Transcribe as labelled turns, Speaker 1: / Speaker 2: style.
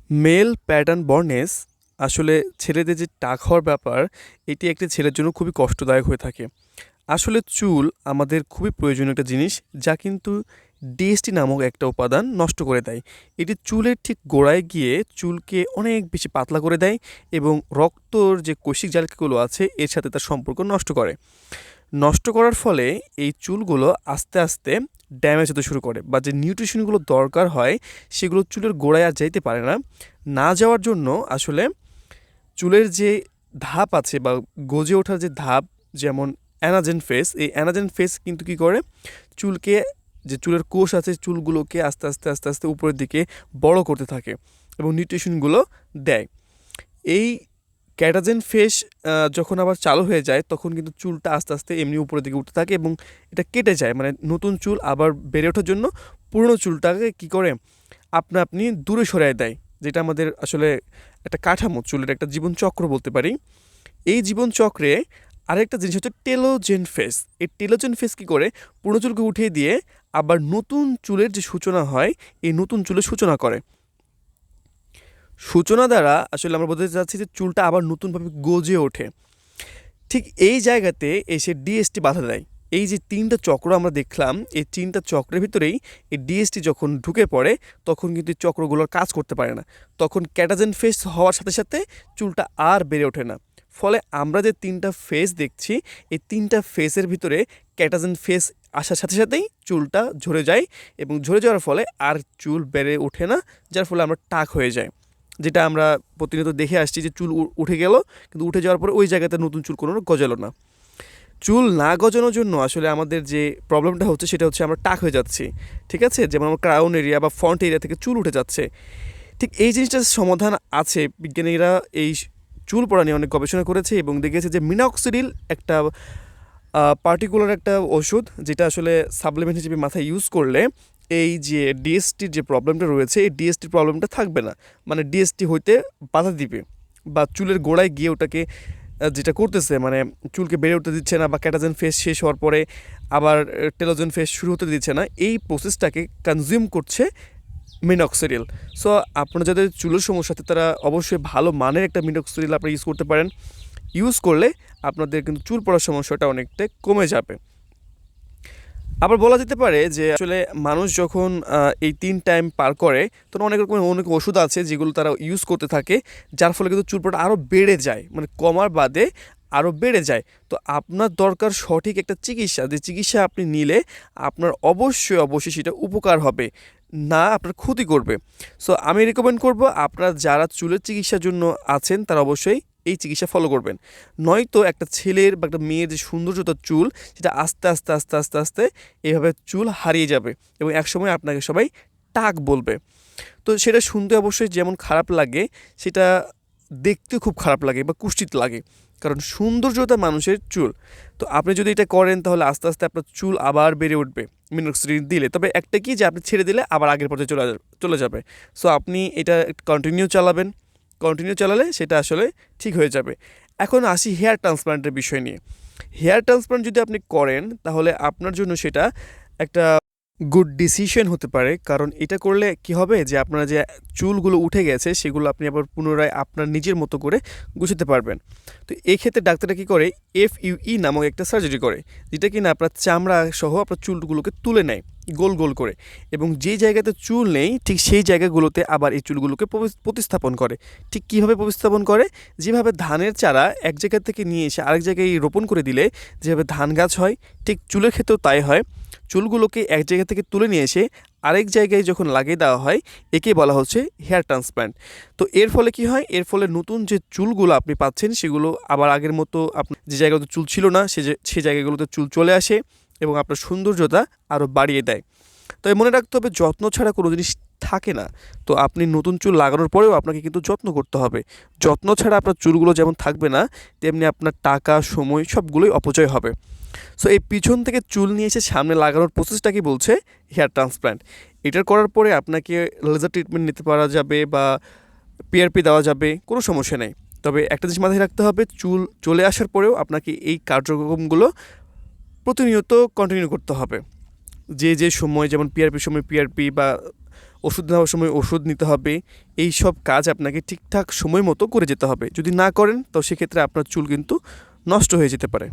Speaker 1: Mail pattern বর্নেস আসলে ছেলেদের যে টাক হওয়ার ব্যাপার, এটি একটি ছেলের জন্য খুবই কষ্টদায়ক হয়ে থাকে। আসলে চুল আমাদের খুবই প্রয়োজনীয় একটা জিনিস, যা কিন্তু ডিএসটি নামক একটা উপাদান নষ্ট করে দেয়। এটি চুলের ঠিক গোড়ায় গিয়ে চুলকে অনেক বেশি পাতলা করে দেয় এবং রক্তর যে কৈশিক জালিকাগুলো আছে এর সাথে তার সম্পর্ক নষ্ট করে। নষ্ট করার ফলে এই চুলগুলো আস্তে আস্তে ড্যামেজ হতে শুরু করে, বা যে নিউট্রিশনগুলো দরকার হয় সেগুলো চুলের গোড়ায় আর যাইতে পারে না। না যাওয়ার জন্য আসলে চুলের যে ধাপ আছে বা গজে ওঠার যে ধাপ, যেমন অ্যানাজেন ফেস, এই অ্যানাজেন ফেস কিন্তু কী করে, চুলকে, যে চুলের কোষ আছে চুলগুলোকে আস্তে আস্তে আস্তে আস্তে উপরের দিকে বড় করতে থাকে এবং নিউট্রিশনগুলো দেয়। এই ক্যাটাজেন ফেস যখন আবার চালু হয়ে যায় তখন কিন্তু চুলটা আস্তে আস্তে এমনি উপরের দিকে উঠতে থাকে এবং এটা কেটে যায়, মানে নতুন চুল আবার বেড়ে ওঠার জন্য পুরনো চুলটাকে কী করে আপনা আপনি দূরে সরিয়ে দেয়, যেটা আমাদের আসলে একটা কাঠামো, চুলের একটা জীবনচক্র বলতে পারি। এই জীবনচক্রে আরেকটা জিনিস হচ্ছে টেলোজেন ফেস। এই টেলোজেন ফেস কী করে পুরনো চুলকে উঠিয়ে দিয়ে আবার নতুন চুলের যে সূচনা হয়, এই নতুন চুলের সূচনা করে। সূচনা দ্বারা আসলে আমরা বলতে চাচ্ছি যে চুলটা আবার নতুনভাবে গজে ওঠে। ঠিক এই জায়গাতে এসে ডিএসটি বাধা দেয়। এই যে ৩টা চক্র আমরা দেখলাম, এই ৩টা চক্রের ভিতরেই এই ডিএসটি যখন ঢুকে পড়ে তখন কিন্তু এই চক্রগুলোর কাজ করতে পারে না। তখন ক্যাটাজেন ফেস হওয়ার সাথে সাথে চুলটা আর বেড়ে ওঠে না। ফলে আমরা যে ৩টা ফেস দেখছি, এই ৩টা ফেসের ভিতরে ক্যাটাজেন ফেস আসার সাথে সাথেই চুলটা ঝরে যায় এবং ঝরে যাওয়ার ফলে আর চুল বেড়ে ওঠে না, যার ফলে আমরা টাক হয়ে যাই। যেটা আমরা প্রতিনিয়ত দেখে আসছি যে চুল উঠে গেল, কিন্তু উঠে যাওয়ার পরে ওই জায়গাতে নতুন চুল কোনো গজালো না। চুল না গজানোর জন্য আসলে আমাদের যে প্রবলেমটা হচ্ছে সেটা হচ্ছে আমরা টাক হয়ে যাচ্ছি। ঠিক আছে, যেমন আমার ক্রাউন এরিয়া বা ফ্রন্ট এরিয়া থেকে চুল উঠে যাচ্ছে। ঠিক এই জিনিসটার সমাধান আছে। বিজ্ঞানীরা এই চুল পড়া নিয়ে অনেক গবেষণা করেছে এবং দেখেছে যে মিনক্সিডিল একটা পার্টিকুলার একটা ওষুধ, যেটা আসলে সাপ্লিমেন্ট হিসেবে মাথায় ইউজ করলে এই যে ডিএসটির যে প্রবলেমটা রয়েছে, এই ডিএসটির প্রবলেমটা থাকবে না। মানে ডিএসটি হইতে বাধা দিবে, বা চুলের গোড়ায় গিয়ে ওটাকে যেটা করতেছে, মানে চুলকে বেড়ে উঠতে দিচ্ছে না, বা ক্যাটাজেন ফেস শেষ হওয়ার পরে আবার টেলোজেন ফেস শুরু হতে দিচ্ছে না, এই প্রসেসটাকে কনজিউম করছে মিনক্সিডিল। সো আপনারা যাদের চুলের সমস্যা আছে তারা অবশ্যই ভালো মানের একটা মিনক্সিডিল আপনারা ইউজ করতে পারেন। ইউজ করলে আপনাদের কিন্তু চুল পড়ার সমস্যাটা অনেকটাই কমে যাবে। আবার বলা যেতে পারে যে আসলে মানুষ যখন এই ৩ টাইম পার করে, তখন অনেক রকমের অনেক ওষুধ আছে যেগুলো তারা ইউজ করতে থাকে, যার ফলে কিন্তু চুল পড়া আরও বেড়ে যায়, মানে কমার বাদে আরও বেড়ে যায়। তো আপনার দরকার সঠিক একটা চিকিৎসা, যে চিকিৎসা আপনি নিলে আপনার অবশ্যই অবশ্যই সেটা উপকার হবে, না আপনার ক্ষতি করবে। সো আমি রেকমেন্ড করব আপনারা যারা চুলের চিকিৎসার জন্য আছেন তারা অবশ্যই এই চিকিৎসা ফলো করবেন। নয়তো একটা ছেলের বা একটা মেয়ের যে সৌন্দর্যতার চুল, সেটা আস্তে আস্তে আস্তে আস্তে আস্তে এইভাবে চুল হারিয়ে যাবে এবং একসময় আপনাকে সবাই টাক বলবে। তো সেটা শুনতে অবশ্যই যেমন খারাপ লাগে, সেটা দেখতেও খুব খারাপ লাগে বা কুৎসিত লাগে, কারণ সৌন্দর্যতা মানুষের চুল। তো আপনি যদি এটা করেন তাহলে আস্তে আস্তে আপনার চুল আবার বেড়ে উঠবে মিনোক্সিডিল দিলে। তবে একটা কি, যে আপনি ছেড়ে দিলে আবার আগের পর্যায়ে চলে যাবে। সো আপনি এটা কন্টিনিউ চালাবেন, কন্টিনিউ চালালে সেটা আসলে ঠিক হয়ে যাবে। এখন আসি হেয়ার ট্রান্সপ্লান্টের বিষয় নিয়ে। হেয়ার ট্রান্সপ্লান্ট যদি আপনি করেন তাহলে আপনার জন্য সেটা একটা গুড ডিসিশন হতে পারে, কারণ এটা করলে কি হবে যে আপনার যে চুলগুলো উঠে গেছে সেগুলো আপনি আবার পুনরায় আপনার নিজের মতো করে গুছাতে পারবেন। তো এই ক্ষেত্রে ডাক্তাররা কী করে, এফইউই নামক একটা সার্জারি করে, যেটা কিনা আপনার চামড়া সহ আপনার চুলগুলোকে তুলে নেয় গোল গোল করে, এবং যে জায়গাতে চুল নেই ঠিক সেই জায়গাগুলোতে আবার এই চুলগুলোকে প্রতিস্থাপন করে। ঠিক কীভাবে প্রতিস্থাপন করে, যেভাবে ধানের চারা এক জায়গা থেকে নিয়ে এসে আরেক জায়গায় রোপণ করে দিলে যেভাবে ধান গাছ হয়, ঠিক চুলের ক্ষেত্রেও তাই হয়। চুলগুলোকে এক জায়গা থেকে তুলে নিয়ে এসে আরেক জায়গায় যখন লাগিয়ে দেওয়া হয়, একে বলা হচ্ছে হেয়ার ট্রান্সপ্ল্যান্ট। তো এর ফলে কি হয়, এর ফলে নতুন যে চুলগুলো আপনি পাচ্ছেন সেগুলো আবার আগের মতো, আপনার যে জায়গাতে চুল ছিল না সে জায়গাগুলোতে চুল চলে আসে এবং আপনার সৌন্দর্যতা আরও বাড়িয়ে দেয়। তবে মনে রাখতে হবে, যত্ন ছাড়া কোনো জিনিস থাকে না। তো আপনি নতুন চুল লাগানোর পরেও আপনাকে কিন্তু যত্ন করতে হবে। যত্ন ছাড়া আপনার চুলগুলো যেমন থাকবে না, তেমনি আপনার টাকা, সময় সবগুলোই অপচয় হবে। সো এই পিছন থেকে চুল নিয়ে এসে সামনে লাগানোর প্রসেসটাকে বলছে হেয়ার ট্রান্সপ্ল্যান্ট। এটার করার পরে আপনাকে লেজার ট্রিটমেন্ট নিতে পারা যাবে বা পিআরপি দেওয়া যাবে, কোনো সমস্যা নেই। তবে একটা জিনিস মাথায় রাখতে হবে, চুল চলে আসার পরেও আপনাকে এই কার্যক্রমগুলো প্রতিনিয়ত কন্টিনিউ করতে হবে। যে সময়, যেমন পিআরপির সময় পিআরপি বা ওষুধ নেওয়ার সময় ওষুধ নিতে হবে। এই সব কাজ আপনাকে ঠিকঠাক সময় মতো করে যেতে হবে। যদি না করেন তো সেক্ষেত্রে আপনার চুল কিন্তু নষ্ট হয়ে যেতে পারে।